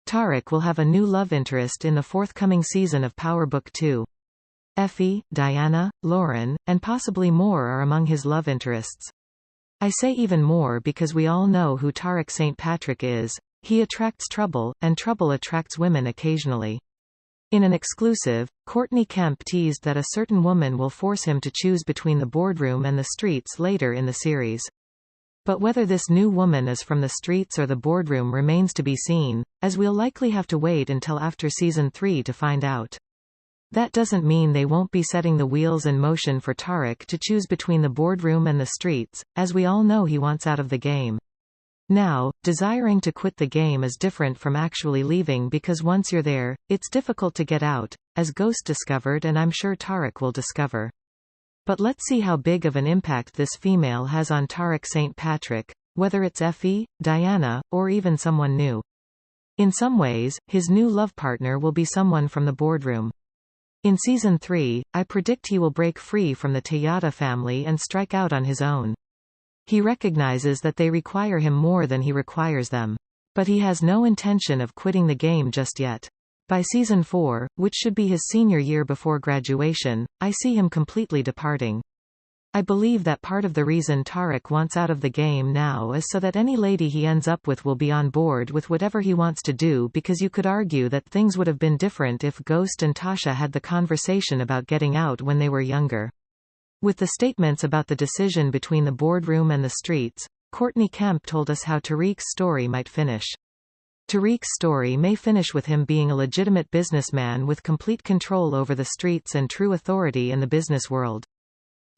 Tariq will have a new love interest in the forthcoming season of Power Book 2. Effie, Diana, Lauren, and possibly more are among his love interests. I say even more because we all know who Tariq St. Patrick is. He attracts trouble, and trouble attracts women occasionally. In an exclusive, Courtney Kemp teased that a certain woman will force him to choose between the boardroom and the streets later in the series. But whether this new woman is from the streets or the boardroom remains to be seen, as we'll likely have to wait until after Season 3 to find out. That doesn't mean they won't be setting the wheels in motion for Tariq to choose between the boardroom and the streets, as we all know he wants out of the game. Now, desiring to quit the game is different from actually leaving because once you're there, it's difficult to get out, as Ghost discovered and I'm sure Tariq will discover. But let's see how big of an impact this female has on Tariq St. Patrick, whether it's Effie, Diana, or even someone new. In some ways, his new love partner will be someone from the boardroom. In Season 3, I predict he will break free from the Tejada family and strike out on his own. He recognizes that they require him more than he requires them. But he has no intention of quitting the game just yet. By Season 4, which should be his senior year before graduation, I see him completely departing. I believe that part of the reason Tariq wants out of the game now is so that any lady he ends up with will be on board with whatever he wants to do, because you could argue that things would have been different if Ghost and Tasha had the conversation about getting out when they were younger. With the statements about the decision between the boardroom and the streets, Courtney Kemp told us how Tariq's story might finish. Tariq's story may finish with him being a legitimate businessman with complete control over the streets and true authority in the business world.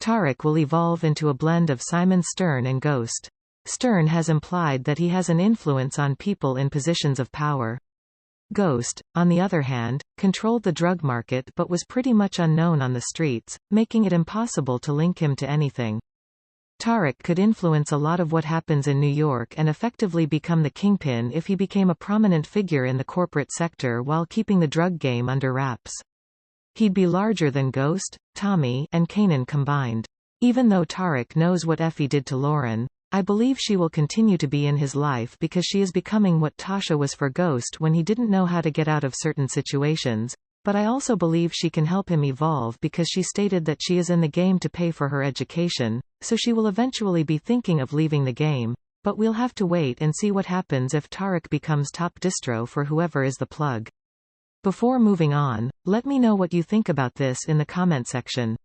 Tariq will evolve into a blend of Simon Stern and Ghost. Stern has implied that he has an influence on people in positions of power. Ghost, on the other hand, controlled the drug market but was pretty much unknown on the streets, making it impossible to link him to anything. Tariq could influence a lot of what happens in New York and effectively become the kingpin if he became a prominent figure in the corporate sector while keeping the drug game under wraps. He'd be larger than Ghost, Tommy, and Kanan combined. Even though Tariq knows what Effie did to Lauren, I believe she will continue to be in his life because she is becoming what Tasha was for Ghost when he didn't know how to get out of certain situations, but I also believe she can help him evolve because she stated that she is in the game to pay for her education, so she will eventually be thinking of leaving the game, but we'll have to wait and see what happens if Tariq becomes top distro for whoever is the plug. Before moving on, let me know what you think about this in the comment section.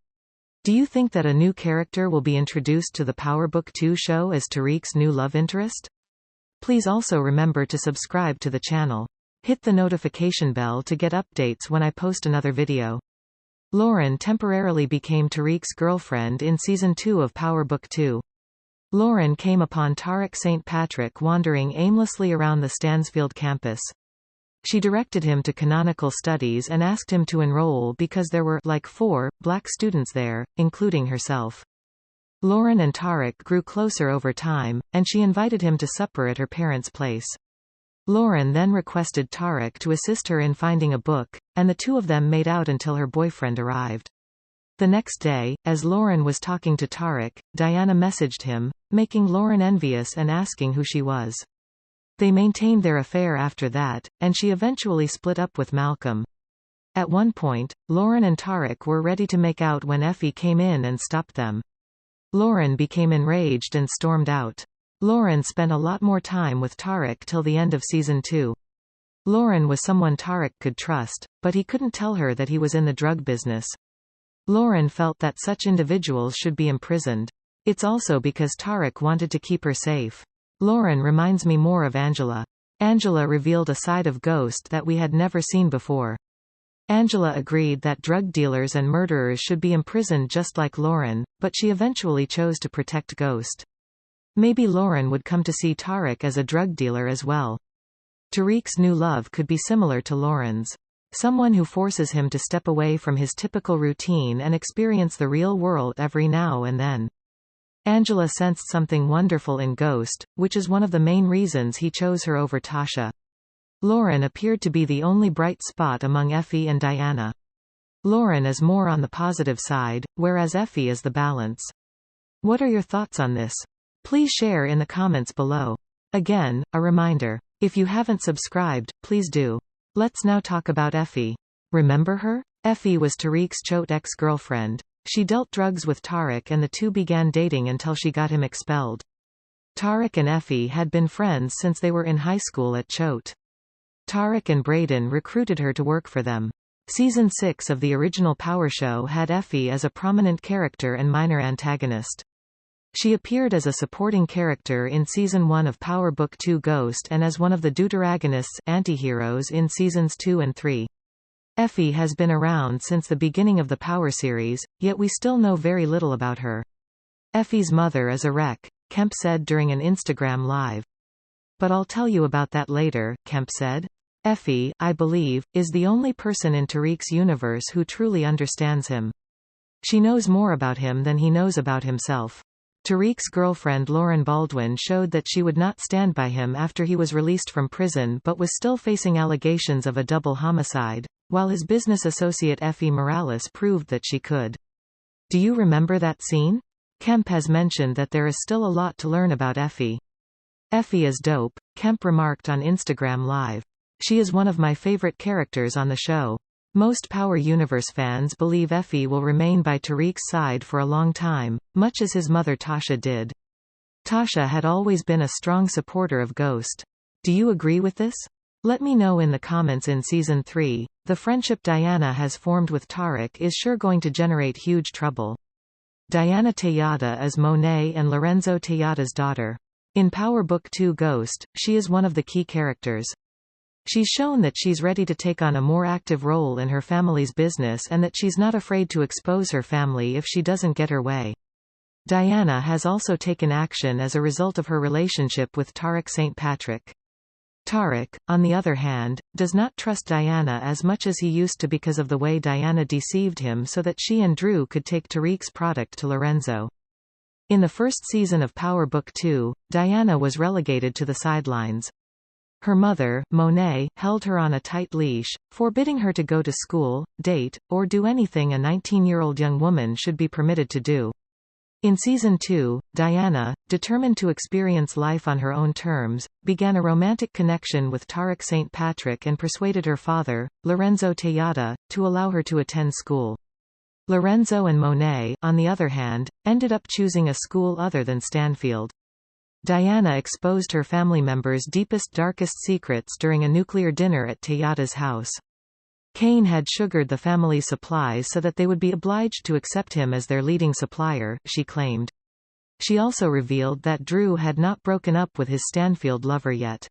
Do you think that a new character will be introduced to the Power Book 2 show as Tariq's new love interest? Please also remember to subscribe to the channel. Hit the notification bell to get updates when I post another video. Lauren temporarily became Tariq's girlfriend in Season 2 of Power Book 2. Lauren came upon Tariq St. Patrick wandering aimlessly around the Stansfield campus. She directed him to canonical studies and asked him to enroll because there were, like 4, black students there, including herself. Lauren and Tariq grew closer over time, and she invited him to supper at her parents' place. Lauren then requested Tariq to assist her in finding a book, and the two of them made out until her boyfriend arrived. The next day, as Lauren was talking to Tariq, Diana messaged him, making Lauren envious and asking who she was. They maintained their affair after that, and she eventually split up with Malcolm. At one point, Lauren and Tariq were ready to make out when Effie came in and stopped them. Lauren became enraged and stormed out. Lauren spent a lot more time with Tariq till the end of Season 2. Lauren was someone Tariq could trust, but he couldn't tell her that he was in the drug business. Lauren felt that such individuals should be imprisoned. It's also because Tariq wanted to keep her safe. Lauren reminds me more of Angela. Angela revealed a side of Ghost that we had never seen before. Angela agreed that drug dealers and murderers should be imprisoned just like Lauren, but she eventually chose to protect Ghost. Maybe Lauren would come to see Tariq as a drug dealer as well. Tariq's new love could be similar to Lauren's. Someone who forces him to step away from his typical routine and experience the real world every now and then. Angela sensed something wonderful in Ghost, which is one of the main reasons he chose her over Tasha. Lauren appeared to be the only bright spot among Effie and Diana. Lauren is more on the positive side, whereas Effie is the balance. What are your thoughts on this? Please share in the comments below. Again, a reminder. If you haven't subscribed, please do. Let's now talk about Effie. Remember her? Effie was Tariq's chote ex-girlfriend. She dealt drugs with Tariq and the two began dating until she got him expelled. Tariq and Effie had been friends since they were in high school at Chote. Tariq and Braden recruited her to work for them. Season 6 of the original Power show had Effie as a prominent character and minor antagonist. She appeared as a supporting character in Season 1 of Power Book 2 Ghost and as one of the deuteragonists antiheroes in Seasons 2 and 3. Effie has been around since the beginning of the Power series, yet we still know very little about her. Effie's mother is a wreck, Kemp said during an Instagram live. But I'll tell you about that later, Kemp said. Effie, I believe, is the only person in Tariq's universe who truly understands him. She knows more about him than he knows about himself. Tariq's girlfriend Lauren Baldwin showed that she would not stand by him after he was released from prison but was still facing allegations of a double homicide, while his business associate Effie Morales proved that she could. Do you remember that scene? Kemp has mentioned that there is still a lot to learn about Effie. Effie is dope, Kemp remarked on Instagram Live. She is one of my favorite characters on the show. Most Power Universe fans believe Effie will remain by Tariq's side for a long time, much as his mother Tasha did. Tasha had always been a strong supporter of Ghost. Do you agree with this? Let me know in the comments. In Season 3, the friendship Diana has formed with Tariq is sure going to generate huge trouble. Diana Tejada is Monet and Lorenzo Tejada's daughter. In Power Book 2 Ghost, she is one of the key characters. She's shown that she's ready to take on a more active role in her family's business and that she's not afraid to expose her family if she doesn't get her way. Diana has also taken action as a result of her relationship with Tariq St. Patrick. Tariq, on the other hand, does not trust Diana as much as he used to because of the way Diana deceived him so that she and Drew could take Tariq's product to Lorenzo. In the first season of Power Book 2, Diana was relegated to the sidelines. Her mother, Monet, held her on a tight leash, forbidding her to go to school, date, or do anything a 19-year-old young woman should be permitted to do. In Season 2, Diana, determined to experience life on her own terms, began a romantic connection with Tariq St. Patrick and persuaded her father, Lorenzo Tejada, to allow her to attend school. Lorenzo and Monet, on the other hand, ended up choosing a school other than Stanfield. Diana exposed her family members' deepest darkest secrets during a nuclear dinner at Tejada's house. Kane had sugared the family's supplies so that they would be obliged to accept him as their leading supplier, she claimed. She also revealed that Drew had not broken up with his Stanfield lover yet.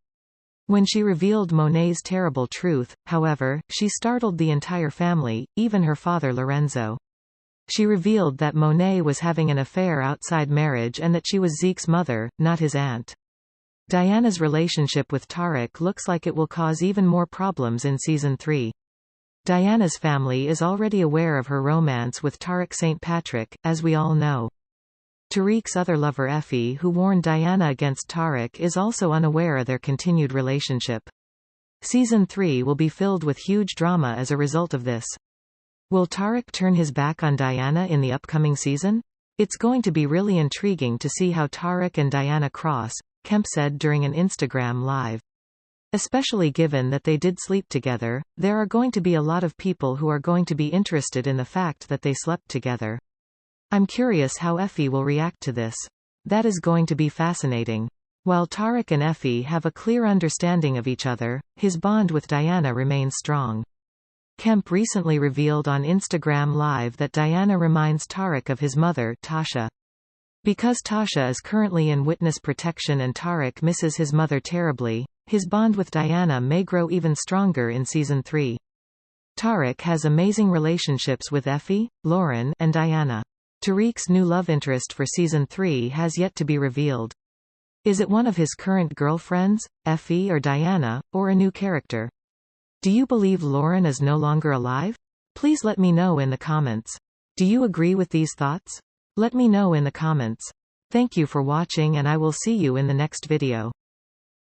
When she revealed Monet's terrible truth, however, she startled the entire family, even her father Lorenzo. She revealed that Monet was having an affair outside marriage and that she was Zeke's mother, not his aunt. Diana's relationship with Tariq looks like it will cause even more problems in Season 3. Diana's family is already aware of her romance with Tariq St. Patrick, as we all know. Tariq's other lover Effie, who warned Diana against Tariq, is also unaware of their continued relationship. Season 3 will be filled with huge drama as a result of this. Will Tariq turn his back on Diana in the upcoming season? It's going to be really intriguing to see how Tariq and Diana cross, Kemp said during an Instagram live. Especially given that they did sleep together, there are going to be a lot of people who are going to be interested in the fact that they slept together. I'm curious how Effie will react to this. That is going to be fascinating. While Tariq and Effie have a clear understanding of each other, his bond with Diana remains strong. Kemp recently revealed on Instagram Live that Diana reminds Tariq of his mother, Tasha. Because Tasha is currently in witness protection and Tariq misses his mother terribly, his bond with Diana may grow even stronger in Season 3. Tariq has amazing relationships with Effie, Lauren, and Diana. Tariq's new love interest for Season 3 has yet to be revealed. Is it one of his current girlfriends, Effie or Diana, or a new character? Do you believe Lauren is no longer alive? Please let me know in the comments. Do you agree with these thoughts? Let me know in the comments. Thank you for watching and I will see you in the next video.